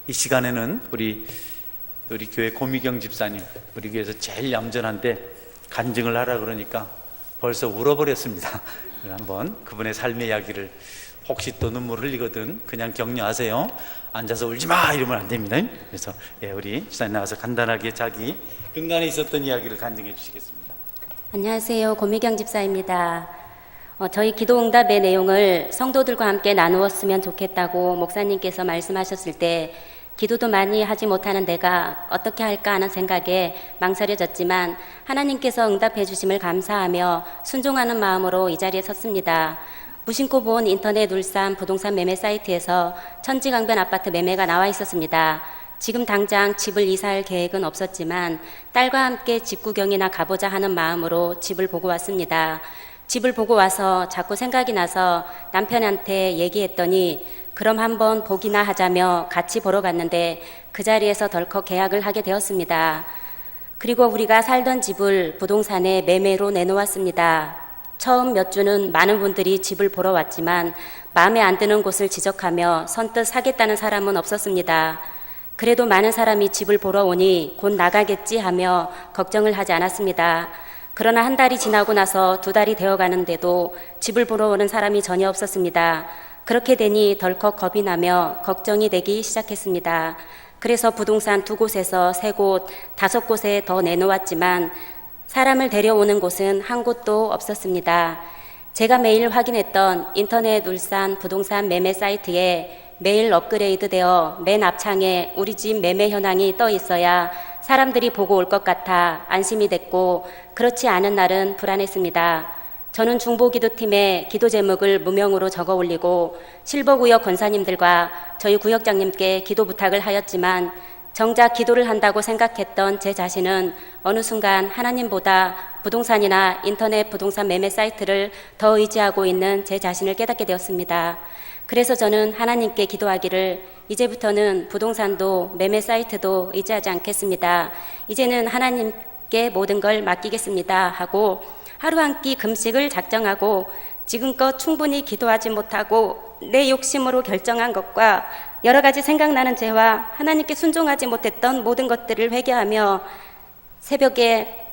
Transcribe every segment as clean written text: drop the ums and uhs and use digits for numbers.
이 시간에는 우리 교회 고미경 집사님, 우리 교회에서 제일 얌전한데 간증을 하라 그러니까 벌써 울어버렸습니다. 한번 그분의 삶의 이야기를, 혹시 또 눈물 흘리거든 그냥 격려하세요. 앉아서 울지 마 이러면 안 됩니다. 그래서 우리 집사님 나와서 간단하게 자기 근간에 있었던 이야기를 간증해 주시겠습니다. 안녕하세요. 고미경 집사입니다. 저희 기도응답의 내용을 성도들과 함께 나누었으면 좋겠다고 목사님께서 말씀하셨을 때 기도도 많이 하지 못하는 내가 어떻게 할까 하는 생각에 망설여졌지만 하나님께서 응답해 주심을 감사하며 순종하는 마음으로 이 자리에 섰습니다. 무심코 본 인터넷 울산 부동산 매매 사이트에서 천지강변 아파트 매매가 나와 있었습니다. 지금 당장 집을 이사할 계획은 없었지만 딸과 함께 집 구경이나 가보자 하는 마음으로 집을 보고 왔습니다. 집을 보고 와서 자꾸 생각이 나서 남편한테 얘기했더니 그럼 한번 보기나 하자며 같이 보러 갔는데 그 자리에서 덜컥 계약을 하게 되었습니다. 그리고 우리가 살던 집을 부동산에 매매로 내놓았습니다. 처음 몇 주는 많은 분들이 집을 보러 왔지만 마음에 안 드는 곳을 지적하며 선뜻 사겠다는 사람은 없었습니다. 그래도 많은 사람이 집을 보러 오니 곧 나가겠지 하며 걱정을 하지 않았습니다. 그러나 한 달이 지나고 나서 두 달이 되어가는데도 집을 보러 오는 사람이 전혀 없었습니다. 그렇게 되니 덜컥 겁이 나며 걱정이 되기 시작했습니다. 그래서 부동산 2곳에서 3곳, 5곳에 더 내놓았지만 사람을 데려오는 곳은 한 곳도 없었습니다. 제가 매일 확인했던 인터넷 울산 부동산 매매 사이트에 매일 업그레이드 되어 맨 앞창에 우리 집 매매 현황이 떠 있어야 사람들이 보고 올 것 같아 안심이 됐고, 그렇지 않은 날은 불안했습니다. 저는 중보기도팀에 기도 제목을 무명으로 적어 올리고 실버구역 권사님들과 저희 구역장님께 기도 부탁을 하였지만 정작 기도를 한다고 생각했던 제 자신은 어느 순간 하나님보다 부동산이나 인터넷 부동산 매매 사이트를 더 의지하고 있는 제 자신을 깨닫게 되었습니다. 그래서 저는 하나님께 기도하기를 이제부터는 부동산도 매매 사이트도 의지하지 않겠습니다. 이제는 하나님께 모든 걸 맡기겠습니다 하고 하루 한 끼 금식을 작정하고 지금껏 충분히 기도하지 못하고 내 욕심으로 결정한 것과 여러 가지 생각나는 죄와 하나님께 순종하지 못했던 모든 것들을 회개하며 새벽에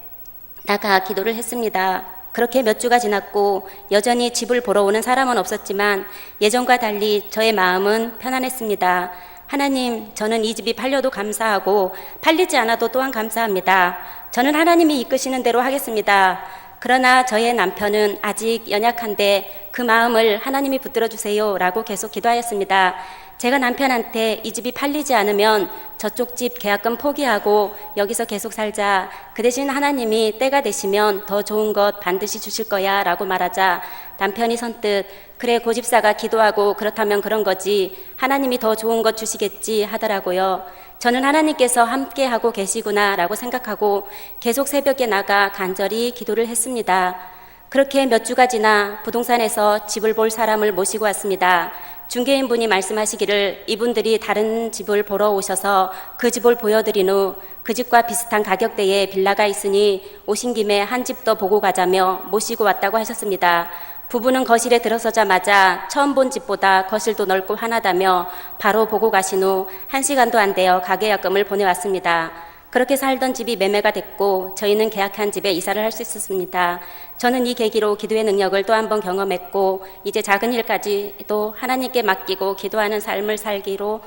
나가 기도를 했습니다. 그렇게 몇 주가 지났고 여전히 집을 보러 오는 사람은 없었지만 예전과 달리 저의 마음은 편안했습니다. 하나님, 저는 이 집이 팔려도 감사하고 팔리지 않아도 또한 감사합니다. 저는 하나님이 이끄시는 대로 하겠습니다. 그러나 저의 남편은 아직 연약한데 그 마음을 하나님이 붙들어 주세요 라고 계속 기도하였습니다. 제가 남편한테 이 집이 팔리지 않으면 저쪽 집 계약금 포기하고 여기서 계속 살자. 그 대신 하나님이 때가 되시면 더 좋은 것 반드시 주실 거야 라고 말하자 남편이 선뜻 그래, 고집사가 기도하고 그렇다면 그런 거지. 하나님이 더 좋은 것 주시겠지 하더라고요. 저는 하나님께서 함께하고 계시구나 라고 생각하고 계속 새벽에 나가 간절히 기도를 했습니다. 그렇게 몇 주가 지나 부동산에서 집을 볼 사람을 모시고 왔습니다. 중개인분이 말씀하시기를 이분들이 다른 집을 보러 오셔서 그 집을 보여드린 후 그 집과 비슷한 가격대의 빌라가 있으니 오신 김에 한 집 더 보고 가자며 모시고 왔다고 하셨습니다. 부부는 거실에 들어서자마자 처음 본 집보다 거실도 넓고 환하다며 바로 보고 가신 후 1시간도 안 되어 가계약금을 보내왔습니다. 그렇게 살던 집이 매매가 됐고 저희는 계약한 집에 이사를 할 수 있었습니다. 저는 이 계기로 기도의 능력을 또 한 번 경험했고 이제 작은 일까지도 하나님께 맡기고 기도하는 삶을 살기로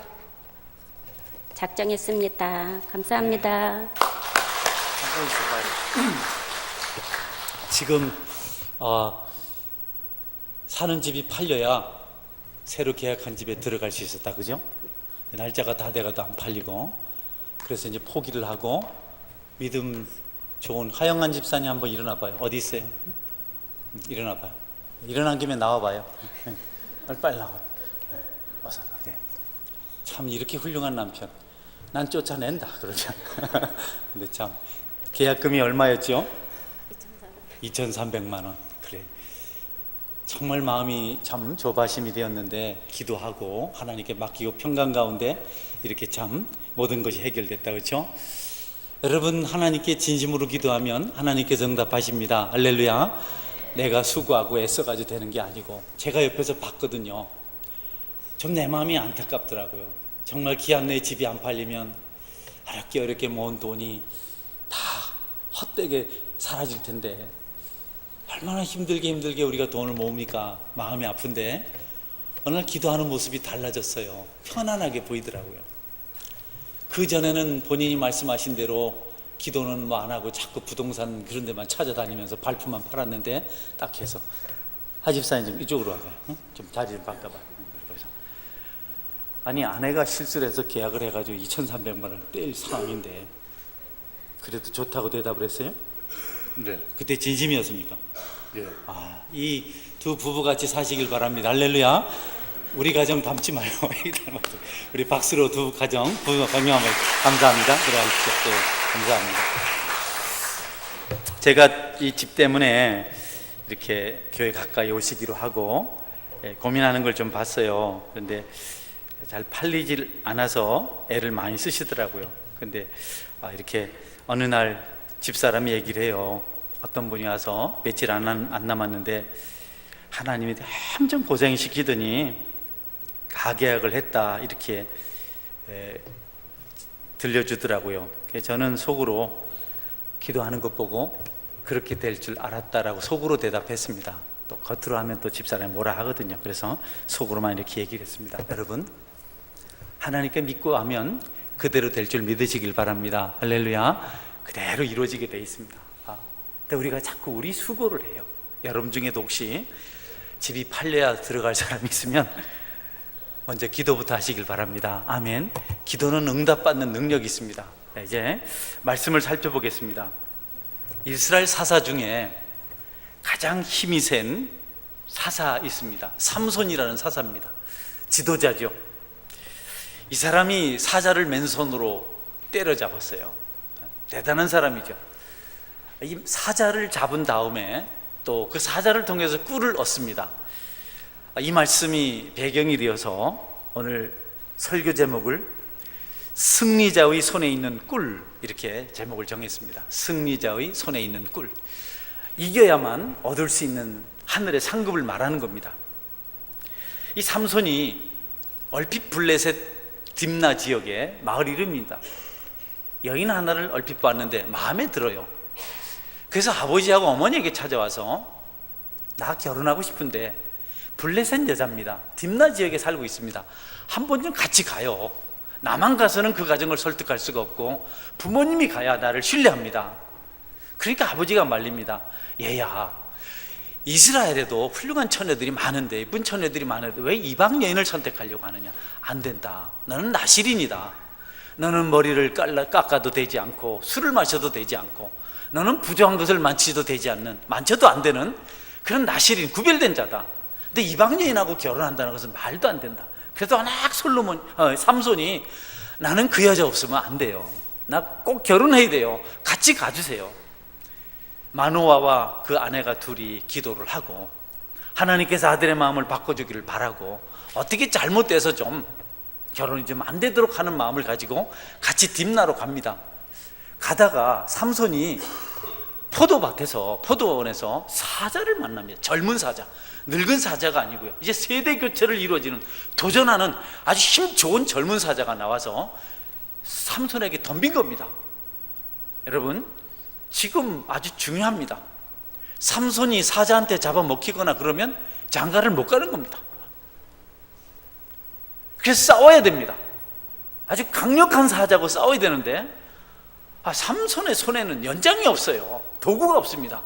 작정했습니다. 감사합니다. 지금 사는 집이 팔려야 새로 계약한 집에 들어갈 수 있었다, 그죠? 날짜가 다 돼가도 안 팔리고, 그래서 이제 포기를 하고 믿음 좋은 하영한 집사님 한번 일어나 봐요. 어디 있어요? 일어나 봐요. 일어난 김에 나와 봐요. 빨리 나와. 어서. 네. 참 이렇게 훌륭한 남편. 난 쫓아낸다 그러죠. 근데 참 계약금이 얼마였죠? 2,300만 원. 그래. 정말 마음이 참 조바심이 되었는데 기도하고 하나님께 맡기고 평강 가운데 이렇게 참 모든 것이 해결됐다, 그렇죠? 여러분, 하나님께 진심으로 기도하면 하나님께서 응답하십니다. 할렐루야. 내가 수고하고 애써가지고 되는 게 아니고 제가 옆에서 봤거든요. 좀 내 마음이 안타깝더라고요. 정말 기한 내에 집이 안 팔리면 어렵게 모은 돈이 다 헛되게 사라질 텐데 얼마나 힘들게 우리가 돈을 모읍니까? 마음이 아픈데 어느 날 기도하는 모습이 달라졌어요. 편안하게 보이더라고요. 그 전에는 본인이 말씀하신 대로 기도는 뭐 안 하고 자꾸 부동산 그런 데만 찾아다니면서 발품만 팔았는데 딱 해서 하집사님 좀 이쪽으로 와봐요. 응? 좀 자리 좀 바꿔봐. 그래서 아니 아내가 실수를 해서 계약을 해가지고 2,300만 원을 뗄 상황인데 그래도 좋다고 대답을 했어요? 네. 그때 진심이었습니까? 예. 이 두 부부 같이 사시길 바랍니다. 할렐루야. 우리 가정 닮지 마요. 우리 박수로 두 가정 부부 건강하면 감사합니다. 들어가십시오. 네, 감사합니다. 제가 이 집 때문에 이렇게 교회 가까이 오시기로 하고 고민하는 걸 좀 봤어요. 그런데 잘 팔리질 않아서 애를 많이 쓰시더라고요. 근데 이렇게 어느 날 집사람이 얘기를 해요. 어떤 분이 와서 며칠 안 남았는데 하나님이 엄청 고생시키더니 가계약을 했다 이렇게 들려주더라고요. 그래서 저는 속으로 기도하는 것 보고 그렇게 될 줄 알았다라고 속으로 대답했습니다. 또 겉으로 하면 또 집사람이 뭐라 하거든요. 그래서 속으로만 이렇게 얘기를 했습니다. 여러분, 하나님께 믿고 하면 그대로 될 줄 믿으시길 바랍니다. 할렐루야. 그대로 이루어지게 돼 있습니다. 근데 우리가 자꾸 우리 수고를 해요. 여러분 중에도 혹시 집이 팔려야 들어갈 사람이 있으면 먼저 기도부터 하시길 바랍니다. 아멘. 기도는 응답받는 능력이 있습니다. 이제 말씀을 살펴보겠습니다. 이스라엘 사사 중에 가장 힘이 센 사사 있습니다. 삼손이라는 사사입니다. 지도자죠. 이 사람이 사자를 맨손으로 때려잡았어요. 대단한 사람이죠. 이 사자를 잡은 다음에 또 그 사자를 통해서 꿀을 얻습니다. 이 말씀이 배경이 되어서 오늘 설교 제목을 승리자의 손에 있는 꿀 이렇게 제목을 정했습니다. 승리자의 손에 있는 꿀. 이겨야만 얻을 수 있는 하늘의 상급을 말하는 겁니다. 이 삼손이 얼핏 블레셋 딥나 지역의 마을 이름입니다. 여인 하나를 얼핏 봤는데 마음에 들어요. 그래서 아버지하고 어머니에게 찾아와서 나 결혼하고 싶은데 블레셋 여자입니다. 딥나 지역에 살고 있습니다. 한 번 좀 같이 가요. 나만 가서는 그 가정을 설득할 수가 없고 부모님이 가야 나를 신뢰합니다. 그러니까 아버지가 말립니다. 얘야, 이스라엘에도 훌륭한 처녀들이 많은데 이쁜 처녀들이 많은데 왜 이방 여인을 선택하려고 하느냐? 안 된다. 너는 나실인이다. 너는 머리를 깎아도 되지 않고 술을 마셔도 되지 않고 너는 부정한 것을 만지도 되지 않는, 만져도 안 되는 그런 나실인, 구별된 자다. 근데 이방 여인하고 결혼한다는 것은 말도 안 된다. 그래서 워낙 삼손이 나는 그 여자 없으면 안 돼요. 나 꼭 결혼해야 돼요. 같이 가주세요. 마노아와 그 아내가 둘이 기도를 하고 하나님께서 아들의 마음을 바꿔주기를 바라고 어떻게 잘못돼서 좀 결혼이 좀 안 되도록 하는 마음을 가지고 같이 딥나로 갑니다. 가다가 삼손이 포도원에서 사자를 만납니다. 젊은 사자, 늙은 사자가 아니고요. 이제 세대 교체를 이루어지는 도전하는 아주 힘 좋은 젊은 사자가 나와서 삼손에게 덤빈 겁니다. 여러분, 지금 아주 중요합니다. 삼손이 사자한테 잡아먹히거나 그러면 장가를 못 가는 겁니다. 그래서 싸워야 됩니다. 아주 강력한 사자하고 싸워야 되는데 삼손의 손에는 연장이 없어요. 도구가 없습니다.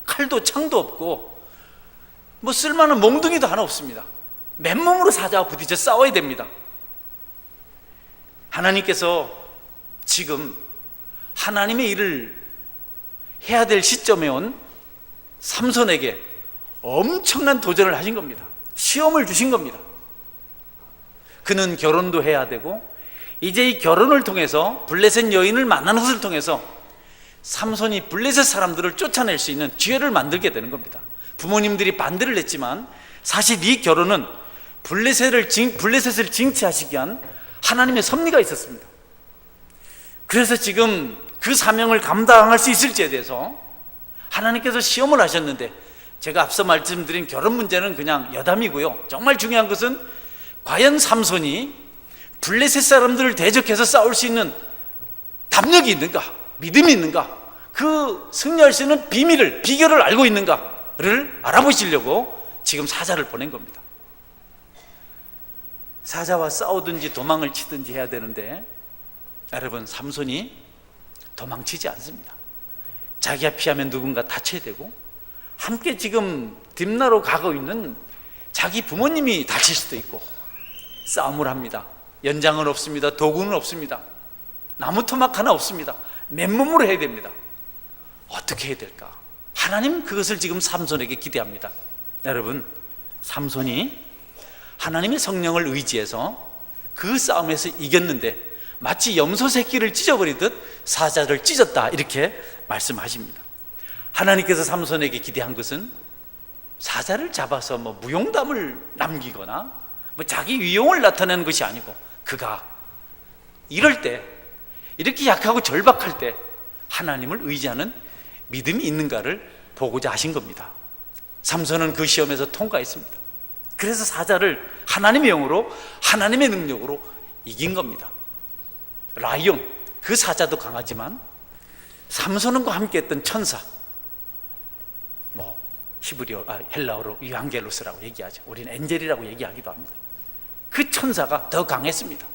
칼도 창도 없고 뭐 쓸만한 몽둥이도 하나 없습니다. 맨몸으로 사자와 부딪혀 싸워야 됩니다. 하나님께서 지금 하나님의 일을 해야 될 시점에 온 삼손에게 엄청난 도전을 하신 겁니다. 시험을 주신 겁니다. 그는 결혼도 해야 되고 이제 이 결혼을 통해서 블레셋 여인을 만나는 것을 통해서 삼손이 블레셋 사람들을 쫓아낼 수 있는 기회를 만들게 되는 겁니다. 부모님들이 반대를 했지만 사실 이 결혼은 블레셋을 징치하시기 위한 하나님의 섭리가 있었습니다. 그래서 지금 그 사명을 감당할 수 있을지에 대해서 하나님께서 시험을 하셨는데, 제가 앞서 말씀드린 결혼 문제는 그냥 여담이고요. 정말 중요한 것은 과연 삼손이 블레셋 사람들을 대적해서 싸울 수 있는 담력이 있는가, 믿음이 있는가, 그 승리할 수 있는 비결을 알고 있는가를 알아보시려고 지금 사자를 보낸 겁니다. 사자와 싸우든지 도망을 치든지 해야 되는데, 여러분, 삼손이 도망치지 않습니다. 자기가 피하면 누군가 다쳐야 되고, 함께 지금 딥나로 가고 있는 자기 부모님이 다칠 수도 있고, 싸움을 합니다. 연장은 없습니다. 도구는 없습니다. 나무 토막 하나 없습니다. 맨몸으로 해야 됩니다. 어떻게 해야 될까? 하나님 그것을 지금 삼손에게 기대합니다. 여러분, 삼손이 하나님의 성령을 의지해서 그 싸움에서 이겼는데 마치 염소 새끼를 찢어버리듯 사자를 찢었다, 이렇게 말씀하십니다. 하나님께서 삼손에게 기대한 것은 사자를 잡아서 무용담을 남기거나 자기 위용을 나타내는 것이 아니고, 그가 이럴 때, 이렇게 약하고 절박할 때 하나님을 의지하는 믿음이 있는가를 보고자 하신 겁니다. 삼손은 그 시험에서 통과했습니다. 그래서 사자를 하나님의 영으로, 하나님의 능력으로 이긴 겁니다. 라이온, 그 사자도 강하지만 삼손과 함께 했던 천사, 헬라어로 유앙겔로스라고 얘기하죠. 우리는 엔젤이라고 얘기하기도 합니다. 그 천사가 더 강했습니다.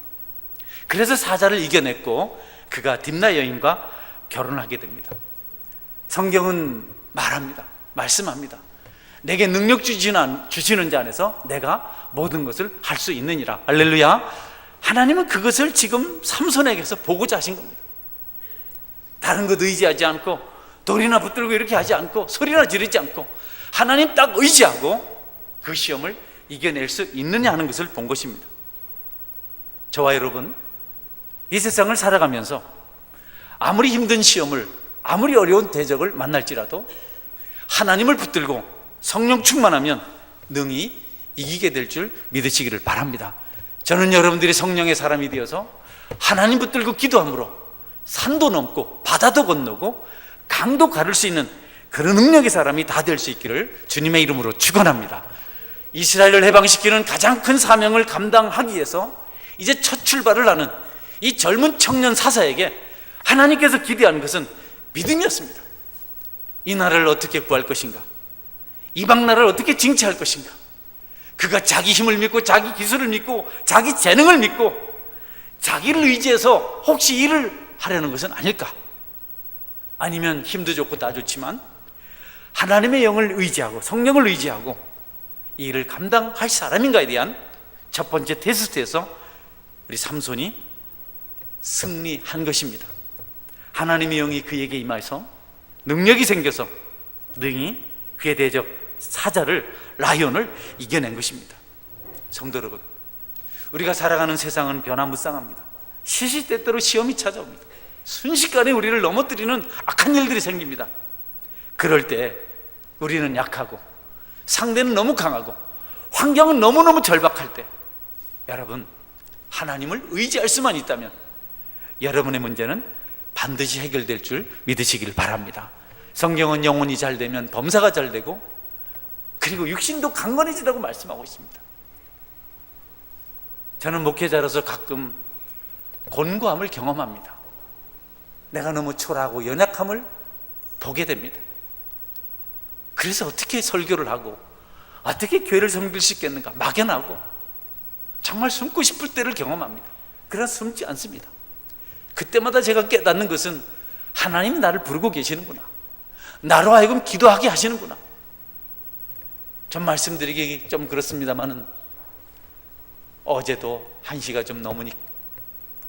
그래서 사자를 이겨냈고 그가 딥나 여인과 결혼하게 됩니다. 성경은 말합니다. 말씀합니다. 내게 능력 주시는 자 안에서 내가 모든 것을 할 수 있느니라. 할렐루야. 하나님은 그것을 지금 삼손에게서 보고자 하신 겁니다. 다른 것 의지하지 않고, 돌이나 붙들고 이렇게 하지 않고, 소리나 지르지 않고, 하나님 딱 의지하고 그 시험을 이겨낼 수 있느냐 하는 것을 본 것입니다. 저와 여러분, 이 세상을 살아가면서 아무리 힘든 시험을, 아무리 어려운 대적을 만날지라도 하나님을 붙들고 성령 충만하면 능히 이기게 될 줄 믿으시기를 바랍니다. 저는 여러분들이 성령의 사람이 되어서 하나님 붙들고 기도함으로 산도 넘고 바다도 건너고 강도 가를 수 있는 그런 능력의 사람이 다 될 수 있기를 주님의 이름으로 축원합니다. 이스라엘을 해방시키는 가장 큰 사명을 감당하기 위해서 이제 첫 출발을 하는 이 젊은 청년 사사에게 하나님께서 기대하는 것은 믿음이었습니다. 이 나라를 어떻게 구할 것인가, 이방 나라를 어떻게 징치할 것인가, 그가 자기 힘을 믿고 자기 기술을 믿고 자기 재능을 믿고 자기를 의지해서 혹시 일을 하려는 것은 아닐까? 아니면 힘도 좋고 다 좋지만 하나님의 영을 의지하고 성령을 의지하고 이 일을 감당할 사람인가에 대한 첫 번째 테스트에서 우리 삼손이 승리한 것입니다. 하나님의 영이 그에게 임하여서 능력이 생겨서 능히 그의 대적 사자를, 라이온을 이겨낸 것입니다. 성도 여러분, 우리가 살아가는 세상은 변화무쌍합니다. 시시때때로 시험이 찾아옵니다. 순식간에 우리를 넘어뜨리는 악한 일들이 생깁니다. 그럴 때 우리는 약하고 상대는 너무 강하고 환경은 너무너무 절박할 때, 여러분, 하나님을 의지할 수만 있다면 여러분의 문제는 반드시 해결될 줄 믿으시길 바랍니다. 성경은 영혼이 잘 되면 범사가 잘 되고 그리고 육신도 강건해지다고 말씀하고 있습니다. 저는 목회자로서 가끔 곤고함을 경험합니다. 내가 너무 초라하고 연약함을 보게 됩니다. 그래서 어떻게 설교를 하고 어떻게 교회를 섬길 수 있겠는가, 막연하고 정말 숨고 싶을 때를 경험합니다. 그러나 숨지 않습니다. 그때마다 제가 깨닫는 것은 하나님이 나를 부르고 계시는구나, 나로 하여금 기도하게 하시는구나. 전 말씀드리기 좀 그렇습니다만은 어제도 1시가 좀 넘으니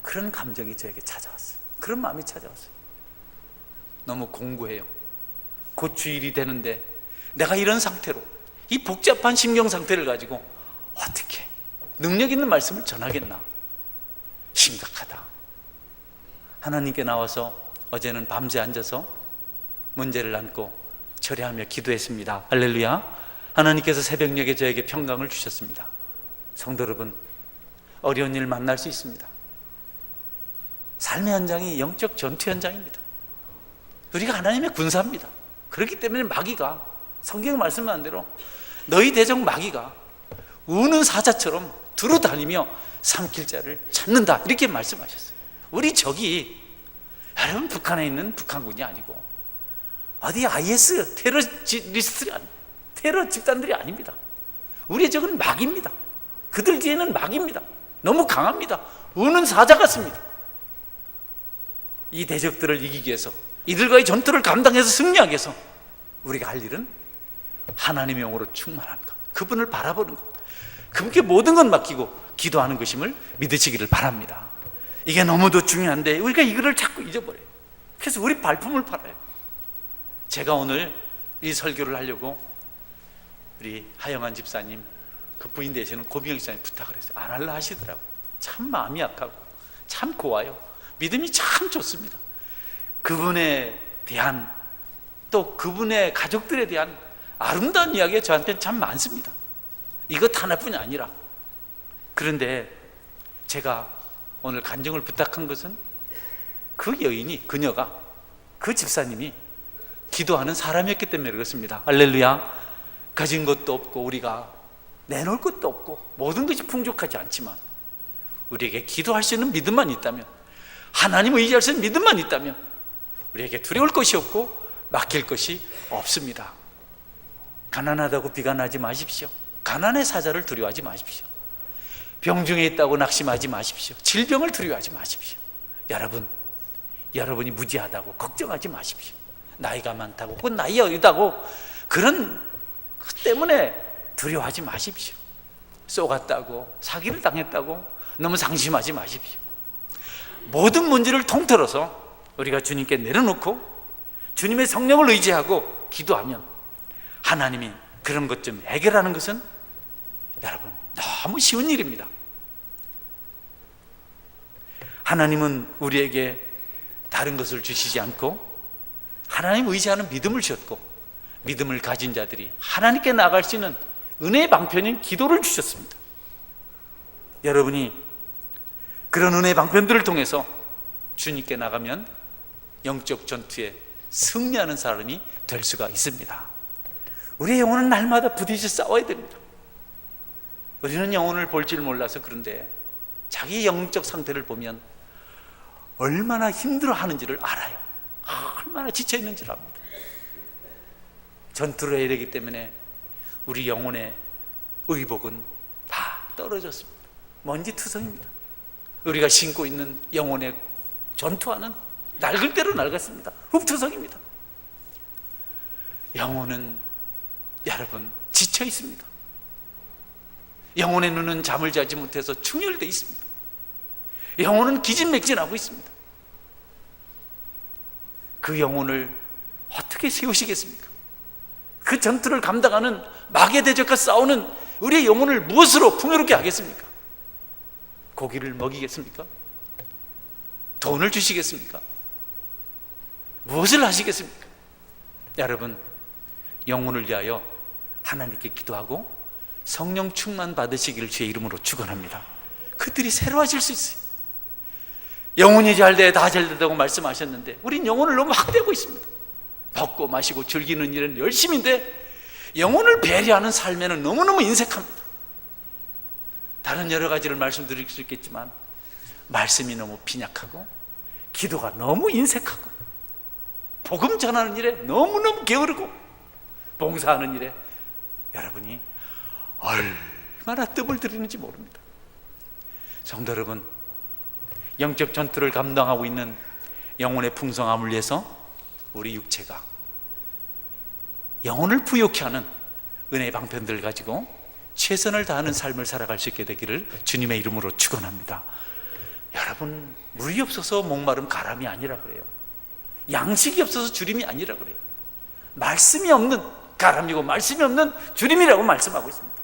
그런 감정이 저에게 찾아왔어요. 그런 마음이 찾아왔어요. 너무 공고해요. 곧 주일이 되는데 내가 이런 상태로, 이 복잡한 심경 상태를 가지고 어떻게 능력 있는 말씀을 전하겠나, 심각하다. 하나님께 나와서 어제는 밤새 앉아서 문제를 안고 철회하며 기도했습니다. 할렐루야. 하나님께서 새벽녘에 저에게 평강을 주셨습니다. 성도 여러분, 어려운 일 만날 수 있습니다. 삶의 현장이 영적 전투 현장입니다. 우리가 하나님의 군사입니다. 그렇기 때문에 마귀가, 성경 말씀한 대로 너희 대적 마귀가 우는 사자처럼 두루 다니며 삼킬 자를 찾는다, 이렇게 말씀하셨어요. 우리 적이 여러분 북한에 있는 북한군이 아니고 어디 IS 테러 집단들이 아닙니다. 우리의 적은 마귀입니다. 그들 뒤에는 마귀입니다. 너무 강합니다. 우는 사자 같습니다. 이 대적들을 이기기 위해서, 이들과의 전투를 감당해서 승리하기 위해서 우리가 할 일은 하나님의 영으로 충만한 것, 그분을 바라보는 것, 그분께 모든 것 맡기고 기도하는 것임을 믿으시기를 바랍니다. 이게 너무도 중요한데 우리가 이거를 자꾸 잊어버려요. 그래서 우리 발품을 팔아요. 제가 오늘 이 설교를 하려고 우리 하영한 집사님, 그 부인 되시는 고미영 집사님 부탁을 했어요. 안 할라 하시더라고요. 참 마음이 약하고 참 고와요. 믿음이 참 좋습니다. 그분에 대한, 또 그분의 가족들에 대한 아름다운 이야기가 저한테는 참 많습니다. 이것 하나뿐이 아니라. 그런데 제가 오늘 간증을 부탁한 것은 그 여인이, 그녀가, 그 집사님이 기도하는 사람이었기 때문에 그렇습니다. 할렐루야. 가진 것도 없고 우리가 내놓을 것도 없고 모든 것이 풍족하지 않지만 우리에게 기도할 수 있는 믿음만 있다면, 하나님을 의지할 수 있는 믿음만 있다면 우리에게 두려울 것이 없고 맡길 것이 없습니다. 가난하다고 비관하지 마십시오. 가난의 사자를 두려워하지 마십시오. 병중에 있다고 낙심하지 마십시오. 질병을 두려워하지 마십시오. 여러분이 무지하다고 걱정하지 마십시오. 나이가 많다고 혹은 나이가 어리다고 그런 것 때문에 두려워하지 마십시오. 쏘갔다고 사기를 당했다고 너무 상심하지 마십시오. 모든 문제를 통틀어서 우리가 주님께 내려놓고 주님의 성령을 의지하고 기도하면 하나님이 그런 것 좀 해결하는 것은 여러분 너무 쉬운 일입니다. 하나님은 우리에게 다른 것을 주시지 않고 하나님 의지하는 믿음을 주셨고, 믿음을 가진 자들이 하나님께 나아갈 수 있는 은혜의 방편인 기도를 주셨습니다. 여러분이 그런 은혜의 방편들을 통해서 주님께 나가면 영적 전투에 승리하는 사람이 될 수가 있습니다. 우리의 영혼은 날마다 부딪혀 싸워야 됩니다. 우리는 영혼을 볼 줄 몰라서 그런데 자기 영적 상태를 보면 얼마나 힘들어하는지를 알아요. 얼마나 지쳐있는지를 압니다. 전투를 해야 되기 때문에 우리 영혼의 의복은 다 떨어졌습니다. 먼지투성입니다. 우리가 신고 있는 영혼의 전투화는 낡을 대로 낡았습니다. 흙투성입니다. 영혼은 여러분 지쳐 있습니다. 영혼의 눈은 잠을 자지 못해서 충혈되어 있습니다. 영혼은 기진맥진하고 있습니다. 그 영혼을 어떻게 세우시겠습니까? 그 전투를 감당하는 마귀의 대적과 싸우는 우리의 영혼을 무엇으로 풍요롭게 하겠습니까? 고기를 먹이겠습니까? 돈을 주시겠습니까? 무엇을 하시겠습니까? 여러분, 영혼을 위하여 하나님께 기도하고 성령 충만 받으시기를 주의 이름으로 축원합니다. 그들이 새로워질 수 있어요. 영혼이 잘돼 다 잘된다고 말씀하셨는데 우린 영혼을 너무 학대하고 있습니다. 먹고 마시고 즐기는 일은 열심인데 영혼을 배려하는 삶에는 너무너무 인색합니다. 다른 여러 가지를 말씀드릴 수 있겠지만 말씀이 너무 빈약하고 기도가 너무 인색하고 복음 전하는 일에 너무너무 게으르고 봉사하는 일에 여러분이 얼마나 뜸을 들이는지 모릅니다. 성도 여러분, 영적 전투를 감당하고 있는 영혼의 풍성함을 위해서 우리 육체가 영혼을 부욕케 하는 은혜의 방편들을 가지고 최선을 다하는 삶을 살아갈 수 있게 되기를 주님의 이름으로 축원합니다. 여러분, 물이 없어서 목마름 가람이 아니라 그래요. 양식이 없어서 주림이 아니라 그래요. 말씀이 없는 가람이고 말씀이 없는 주림이라고 말씀하고 있습니다.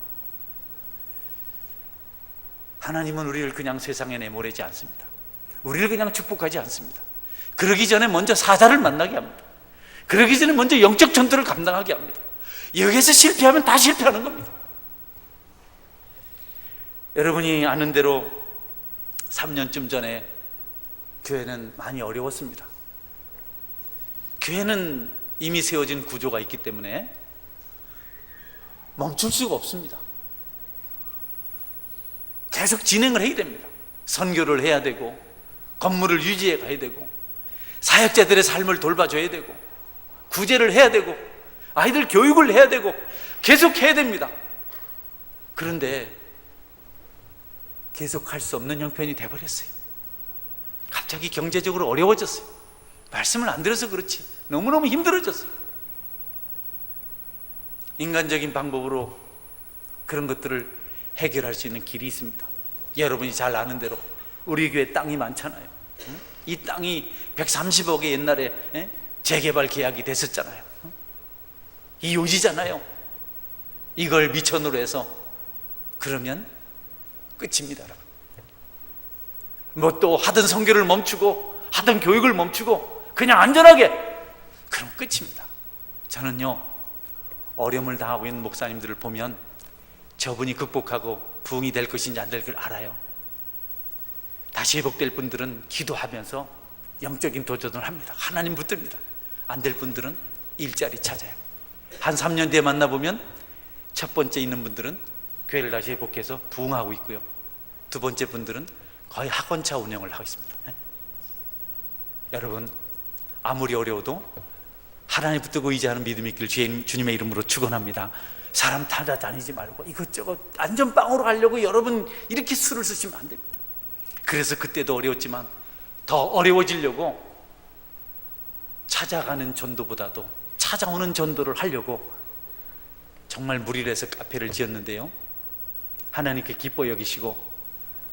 하나님은 우리를 그냥 세상에 내보내지 않습니다. 우리를 그냥 축복하지 않습니다. 그러기 전에 먼저 사자를 만나게 합니다. 그러기 전에 먼저 영적 전투를 감당하게 합니다. 여기에서 실패하면 다 실패하는 겁니다. 여러분이 아는 대로 3년쯤 전에 교회는 많이 어려웠습니다. 교회는 이미 세워진 구조가 있기 때문에 멈출 수가 없습니다. 계속 진행을 해야 됩니다. 선교를 해야 되고, 건물을 유지해 가야 되고, 사역자들의 삶을 돌봐줘야 되고, 구제를 해야 되고, 아이들 교육을 해야 되고, 계속 해야 됩니다. 그런데 계속 할 수 없는 형편이 돼버렸어요. 갑자기 경제적으로 어려워졌어요. 말씀을 안 들어서 그렇지 너무너무 힘들어졌어요. 인간적인 방법으로 그런 것들을 해결할 수 있는 길이 있습니다. 여러분이 잘 아는 대로 우리 교회 땅이 많잖아요. 이 땅이 130억의 옛날에 재개발 계약이 됐었잖아요. 이 요지잖아요. 이걸 미천으로 해서 그러면 끝입니다, 여러분. 뭐 또 하던 선교를 멈추고 하던 교육을 멈추고 그냥 안전하게, 그럼 끝입니다. 저는요, 어려움을 당하고 있는 목사님들을 보면 저분이 극복하고 부흥이 될 것인지 안 될 걸 알아요. 다시 회복될 분들은 기도하면서 영적인 도전을 합니다. 하나님 붙듭니다. 안 될 분들은 일자리 찾아요. 한 3년 뒤에 만나보면 첫 번째 있는 분들은 교회를 다시 회복해서 부흥하고 있고요, 두 번째 분들은 거의 학원차 운영을 하고 있습니다. 여러분, 아무리 어려워도 하나님 붙들고 의지하는 믿음이 있길 주님의 이름으로 축원합니다. 사람 찾아다니지 말고 이것저것 안전빵으로 가려고 여러분 이렇게 수를 쓰시면 안 됩니다. 그래서 그때도 어려웠지만 더 어려워지려고 찾아가는 전도보다도 찾아오는 전도를 하려고 정말 무리를 해서 카페를 지었는데요, 하나님께 기뻐 여기시고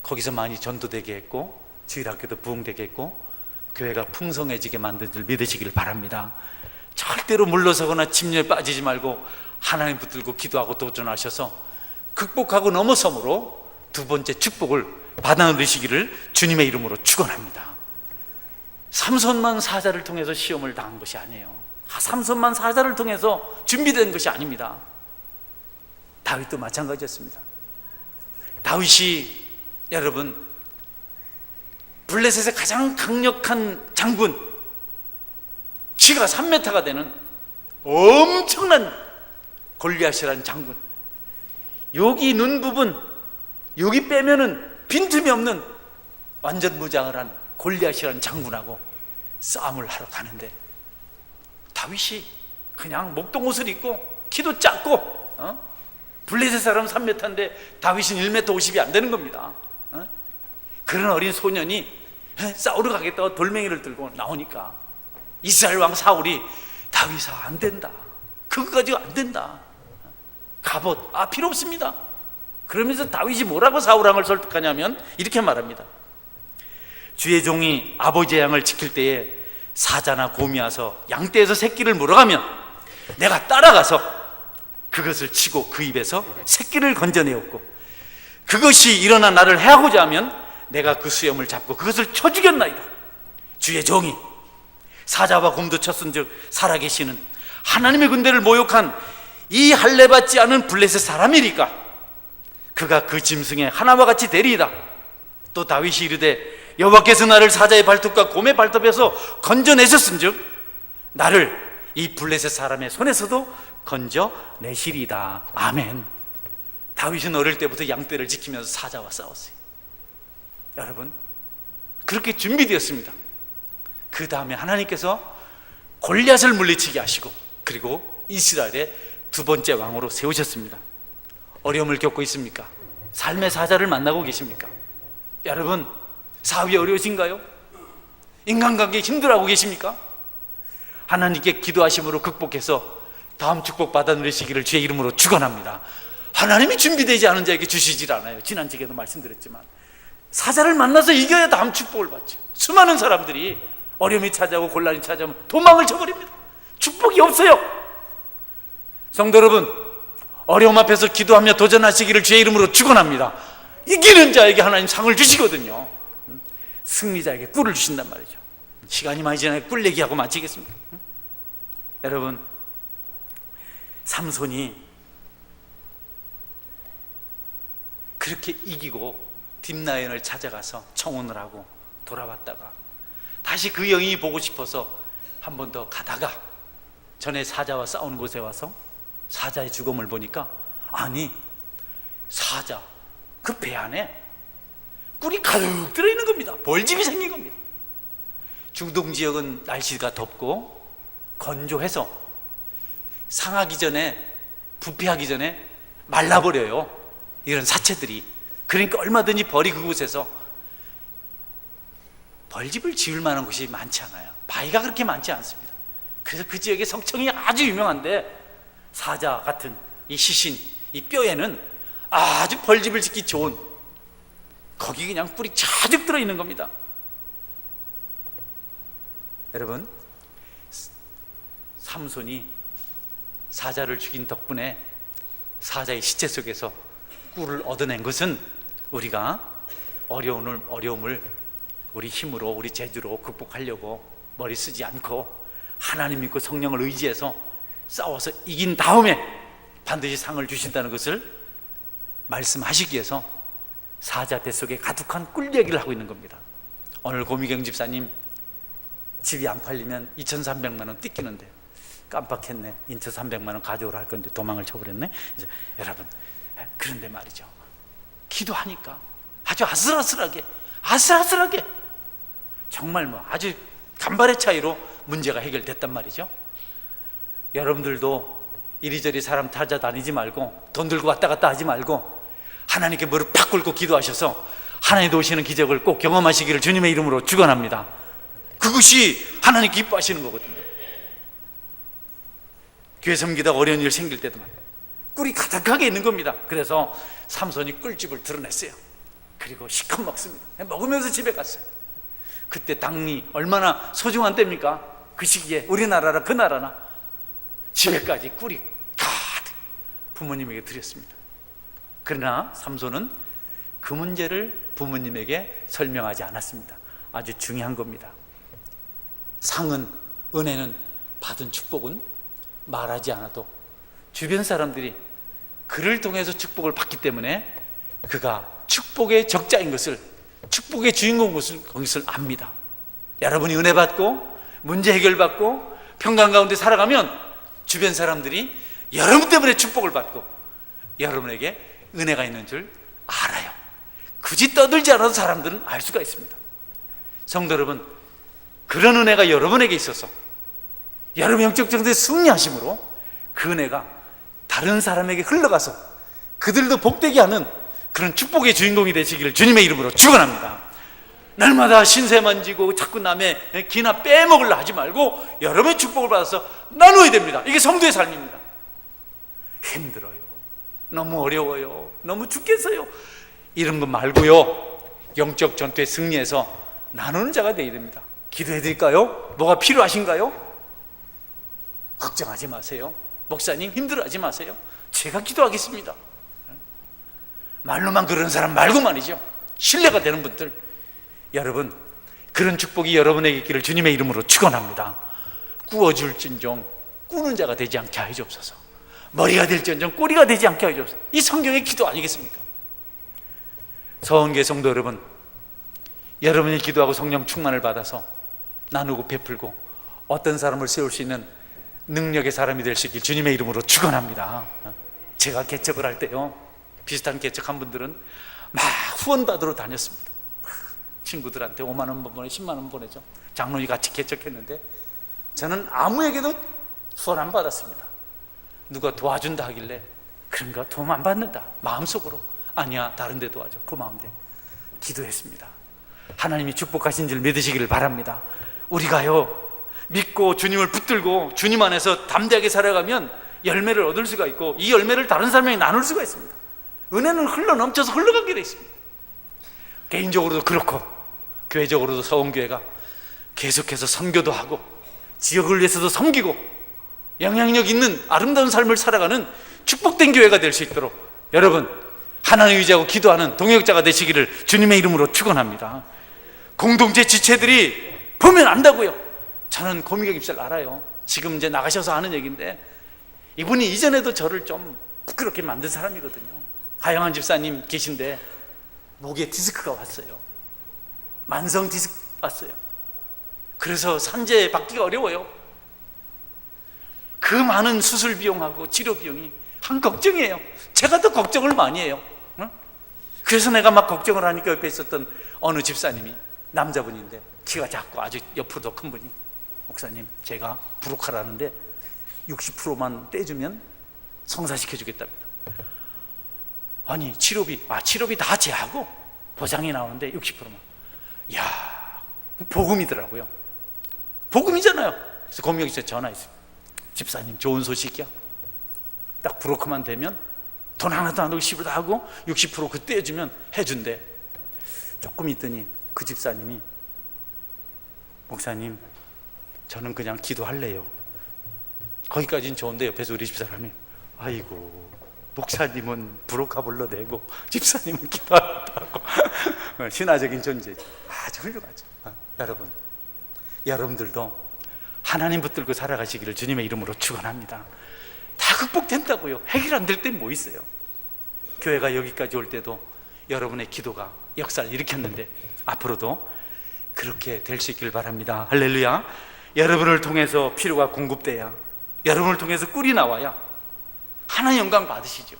거기서 많이 전도되게 했고 주일학교도 부흥되게 했고 교회가 풍성해지게 만든 줄 믿으시길 바랍니다. 절대로 물러서거나 침략에 빠지지 말고 하나님 붙들고 기도하고 도전하셔서 극복하고 넘어섬으로 두 번째 축복을 받아 누리시기를 주님의 이름으로 축원합니다. 삼손만 사자를 통해서 시험을 당한 것이 아니에요. 삼손만 사자를 통해서 준비된 것이 아닙니다. 다윗도 마찬가지였습니다. 다윗이, 여러분, 블레셋의 가장 강력한 장군, 키가 3m가 되는 엄청난 골리앗이라는 장군, 여기 눈 부분 여기 빼면은 빈틈이 없는 완전 무장을 한 골리앗이라는 장군하고 싸움을 하러 가는데 다윗이 그냥 목동옷을 입고 키도 작고 블레셋 사람 3m인데 다윗은 1m 50이 안 되는 겁니다. 그런 어린 소년이 싸우러 가겠다고 돌멩이를 들고 나오니까 이스라엘 왕 사울이 다윗아 안 된다, 그거 가지고 안 된다, 갑옷 필요 없습니다. 그러면서 다윗이 뭐라고 사울 왕을 설득하냐면 이렇게 말합니다. 주의 종이 아버지의 양을 지킬 때에 사자나 곰이 와서 양떼에서 새끼를 물어가면 내가 따라가서 그것을 치고 그 입에서 새끼를 건져내었고, 그것이 일어나 나를 해하고자 하면 내가 그 수염을 잡고 그것을 쳐 죽였나이다. 주의 종이 사자와 곰도 쳤은즉 살아계시는 하나님의 군대를 모욕한 이 할례받지 않은 블레셋 사람이리까 그가 그 짐승에 하나와 같이 되리이다. 또 다윗이 이르되 여호와께서 나를 사자의 발톱과 곰의 발톱에서 건져내셨은즉 나를 이 블레셋 사람의 손에서도 건져내시리이다. 아멘. 다윗은 어릴 때부터 양떼를 지키면서 사자와 싸웠어요. 여러분, 그렇게 준비되었습니다. 그 다음에 하나님께서 골리앗을 물리치게 하시고 그리고 이스라엘의 두 번째 왕으로 세우셨습니다. 어려움을 겪고 있습니까? 삶의 사자를 만나고 계십니까? 여러분, 사업이 어려우신가요? 인간관계 힘들어하고 계십니까? 하나님께 기도하심으로 극복해서 다음 축복 받아 누리시기를 주의 이름으로 축원합니다. 하나님이 준비되지 않은 자에게 주시질 않아요. 지난 주에도 말씀드렸지만 사자를 만나서 이겨야 다음 축복을 받죠. 수많은 사람들이 어려움이 찾아오고 곤란이 찾아오면 도망을 쳐버립니다. 축복이 없어요. 성도 여러분, 어려움 앞에서 기도하며 도전하시기를 주의 이름으로 축원합니다. 이기는 자에게 하나님 상을 주시거든요. 승리자에게 꿀을 주신단 말이죠. 시간이 많이 지나니까 꿀 얘기하고 마치겠습니다. 여러분, 삼손이 그렇게 이기고 딥나연을 찾아가서 청혼을 하고 돌아왔다가 다시 그 여인이 보고 싶어서 한 번 더 가다가 전에 사자와 싸우는 곳에 와서 사자의 죽음을 보니까 아니, 사자 그 배 안에 꿀이 가득 들어있는 겁니다. 벌집이 생긴 겁니다. 중동 지역은 날씨가 덥고 건조해서 상하기 전에, 부패하기 전에 말라버려요, 이런 사체들이. 그러니까 얼마든지 벌이 그곳에서, 벌집을 지을 만한 곳이 많지 않아요. 바위가 그렇게 많지 않습니다. 그래서 그 지역의 석청이 아주 유명한데, 사자 같은 이 시신, 이 뼈에는 아주 벌집을 짓기 좋은, 거기 그냥 꿀이 가득 들어있는 겁니다. 여러분, 삼손이 사자를 죽인 덕분에 사자의 시체 속에서 꿀을 얻어낸 것은 우리가 어려움을 우리 힘으로, 우리 재주로 극복하려고 머리 쓰지 않고 하나님 믿고 성령을 의지해서 싸워서 이긴 다음에 반드시 상을 주신다는 것을 말씀하시기 위해서 사자 뱃속에 가득한 꿀 얘기를 하고 있는 겁니다. 오늘 고미경 집사님 집이 안 팔리면 2,300만 원 뜯기는데 깜빡했네. 2,300만 원 가져오라 할 건데 도망을 쳐버렸네. 이제 여러분, 그런데 말이죠, 기도하니까 아주 아슬아슬하게 정말 뭐 아주 간발의 차이로 문제가 해결됐단 말이죠. 여러분들도 이리저리 사람 찾아다니지 말고, 돈 들고 왔다 갔다 하지 말고, 하나님께 무릎 팍 꿇고 기도하셔서 하나님 도우시는 기적을 꼭 경험하시기를 주님의 이름으로 축원합니다. 그것이 하나님 기뻐하시는 거거든요. 교회 섬기다가 어려운 일 생길 때도 말이에요, 꿀이 가득하게 있는 겁니다. 그래서 삼손이 꿀집을 드러냈어요. 그리고 시컷 먹습니다. 먹으면서 집에 갔어요. 그때 당이 얼마나 소중한 때입니까? 그 시기에 우리나라나 그 나라나 집에까지 꿀이 가득 부모님에게 드렸습니다. 그러나 삼손은 그 문제를 부모님에게 설명하지 않았습니다. 아주 중요한 겁니다. 상은, 은혜는, 받은 축복은 말하지 않아도 주변 사람들이 그를 통해서 축복을 받기 때문에 그가 축복의 적자인 것을, 축복의 주인공인 것을 압니다. 여러분이 은혜 받고 문제 해결받고 평강 가운데 살아가면 주변 사람들이 여러분 때문에 축복을 받고 여러분에게 은혜가 있는 줄 알아요. 굳이 떠들지 않아도 사람들은 알 수가 있습니다. 성도 여러분, 그런 은혜가 여러분에게 있어서 여러분 영적 정도의 승리하심으로 그 은혜가 다른 사람에게 흘러가서 그들도 복되게 하는 그런 축복의 주인공이 되시기를 주님의 이름으로 축원합니다. 날마다 신세만 지고 자꾸 남의 기나 빼먹으려 하지 말고 여러분의 축복을 받아서 나누어야 됩니다. 이게 성도의 삶입니다. 힘들어요, 너무 어려워요, 너무 죽겠어요, 이런 거 말고요, 영적 전투에 승리해서 나누는 자가 되어야 됩니다. 기도해 드릴까요? 뭐가 필요하신가요? 걱정하지 마세요. 목사님 힘들어하지 마세요. 제가 기도하겠습니다. 말로만 그러는 사람 말고 말이죠, 신뢰가 되는 분들, 여러분, 그런 축복이 여러분에게 있기를 주님의 이름으로 축원합니다. 꾸어줄진정 꾸는 자가 되지 않게 하여 주옵소서. 머리가 될지언정 꼬리가 되지 않게 하여 주옵소서. 이 성경의 기도 아니겠습니까? 서원교회 성도 여러분, 여러분이 기도하고 성령 충만을 받아서 나누고 베풀고 어떤 사람을 세울 수 있는 능력의 사람이 될 수 있길 주님의 이름으로 축원합니다. 제가 개척을 할 때요, 비슷한 개척한 분들은 막 후원 받으러 다녔습니다. 친구들한테 5만 원 보내, 10만 원 보내죠. 장로님 같이 개척했는데 저는 아무에게도 후원 안 받았습니다. 누가 도와준다 하길래 그런가, 도움 안 받는다 마음속으로, 아니야 다른 데 도와줘, 그 마음대 기도했습니다. 하나님이 축복하신 줄 믿으시기를 바랍니다. 우리가요, 믿고 주님을 붙들고 주님 안에서 담대하게 살아가면 열매를 얻을 수가 있고 이 열매를 다른 사람에게 나눌 수가 있습니다. 은혜는 흘러 넘쳐서 흘러가게 되어 있습니다. 개인적으로도 그렇고 교회적으로도 서원교회가 계속해서 선교도 하고 지역을 위해서도 섬기고 영향력 있는 아름다운 삶을 살아가는 축복된 교회가 될 수 있도록 여러분 하나님 의지하고 기도하는 동역자가 되시기를 주님의 이름으로 축원합니다. 공동체 지체들이 보면 안다고요. 저는 고미경 집사를 알아요. 지금 이제 나가셔서 하는 얘기인데 이분이 이전에도 저를 좀 부끄럽게 만든 사람이거든요. 하영한 집사님 계신데 목에 디스크가 왔어요. 만성 디스크 왔어요. 그래서 산재 받기가 어려워요. 그 많은 수술 비용하고 치료 비용이 한 걱정이에요. 제가 더 걱정을 많이 해요. 그래서 내가 막 걱정을 하니까 옆에 있었던 어느 집사님이 남자분인데 키가 작고 아주 옆으로 더 큰 분이, 목사님 제가 부록하라는데 60%만 떼주면 성사시켜주겠답니다. 아니 치료비 다 제하고 보장이 나오는데 60%만. 이야, 복음이더라고요. 복음이잖아요. 그래서 권명집사에 전화했어요. 집사님 좋은 소식이야. 딱 브로커만 되면 돈 하나도 안 들고 10% 다 하고 60% 그때 해주면 해준대. 조금 있더니 그 집사님이, 목사님 저는 그냥 기도할래요. 거기까지는 좋은데 옆에서 우리 집사람이, 아이고 목사님은 브로커 불러내고 집사님은 기도한다고. 신화적인 존재죠. 아주 훌륭하죠. 여러분들도 하나님 붙들고 살아가시기를 주님의 이름으로 축원합니다. 다 극복된다고요. 해결 안 될 땐 뭐 있어요? 교회가 여기까지 올 때도 여러분의 기도가 역사를 일으켰는데 앞으로도 그렇게 될 수 있길 바랍니다. 할렐루야. 여러분을 통해서 필요가 공급돼야, 여러분을 통해서 꿀이 나와야 하나님 영광 받으시죠.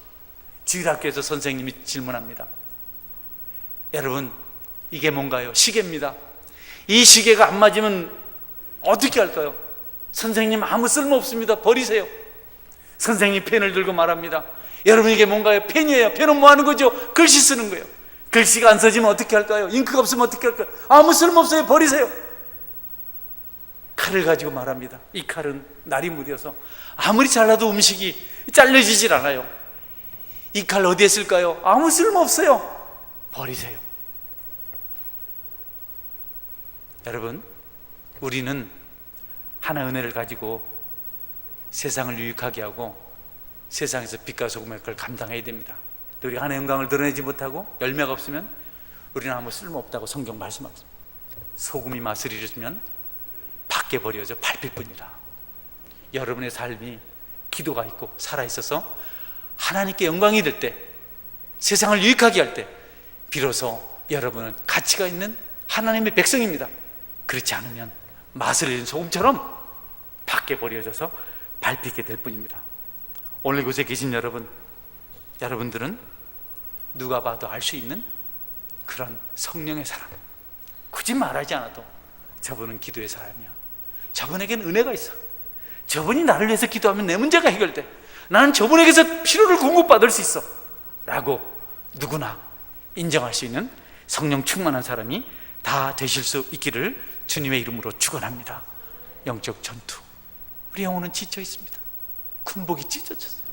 주일학교에서 선생님이 질문합니다. 여러분 이게 뭔가요? 시계입니다. 이 시계가 안 맞으면 어떻게 할까요? 선생님 아무 쓸모 없습니다. 버리세요. 선생님 펜을 들고 말합니다. 여러분 이게 뭔가요? 펜이에요. 펜은 뭐 하는 거죠? 글씨 쓰는 거예요. 글씨가 안 써지면 어떻게 할까요? 잉크가 없으면 어떻게 할까요? 아무 쓸모 없어요. 버리세요. 칼을 가지고 말합니다. 이 칼은 날이 무뎌서 아무리 잘라도 음식이 잘려지질 않아요. 이 칼 어디에 쓸까요? 아무 쓸모 없어요. 버리세요. 여러분, 우리는 하나 은혜를 가지고 세상을 유익하게 하고 세상에서 빛과 소금의 걸 감당해야 됩니다. 우리가 하나의 영광을 드러내지 못하고 열매가 없으면 우리는 아무 쓸모없다고 성경 말씀합니다. 소금이 맛을 잃으면 밖에 버려져 밟힐 뿐이다. 여러분의 삶이 기도가 있고 살아있어서 하나님께 영광이 될 때, 세상을 유익하게 할 때 비로소 여러분은 가치가 있는 하나님의 백성입니다. 그렇지 않으면 맛을 잃은 소금처럼 밖에 버려져서 밟히게 될 뿐입니다. 오늘 이곳에 계신 여러분들은 누가 봐도 알 수 있는 그런 성령의 사람, 굳이 말하지 않아도 저분은 기도의 사람이야. 저분에게는 은혜가 있어. 저분이 나를 위해서 기도하면 내 문제가 해결돼. 나는 저분에게서 필요를 공급받을 수 있어 라고 누구나 인정할 수 있는 성령 충만한 사람이 다 되실 수 있기를 주님의 이름으로 축원합니다. 영적 전투, 우리 영혼은 지쳐 있습니다. 군복이 찢어졌어요.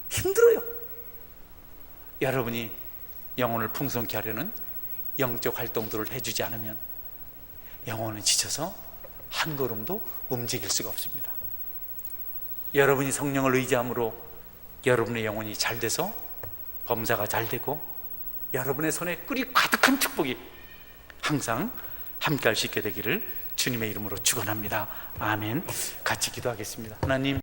힘들어요. 여러분이 영혼을 풍성케 하려는 영적 활동들을 해주지 않으면 영혼은 지쳐서 한 걸음도 움직일 수가 없습니다. 여러분이 성령을 의지함으로 여러분의 영혼이 잘 돼서 범사가 잘 되고 여러분의 손에 꿀이 가득한 축복이 항상 함께 할 수 있게 되기를 주님의 이름으로 축원합니다. 아멘. 같이 기도하겠습니다. 하나님,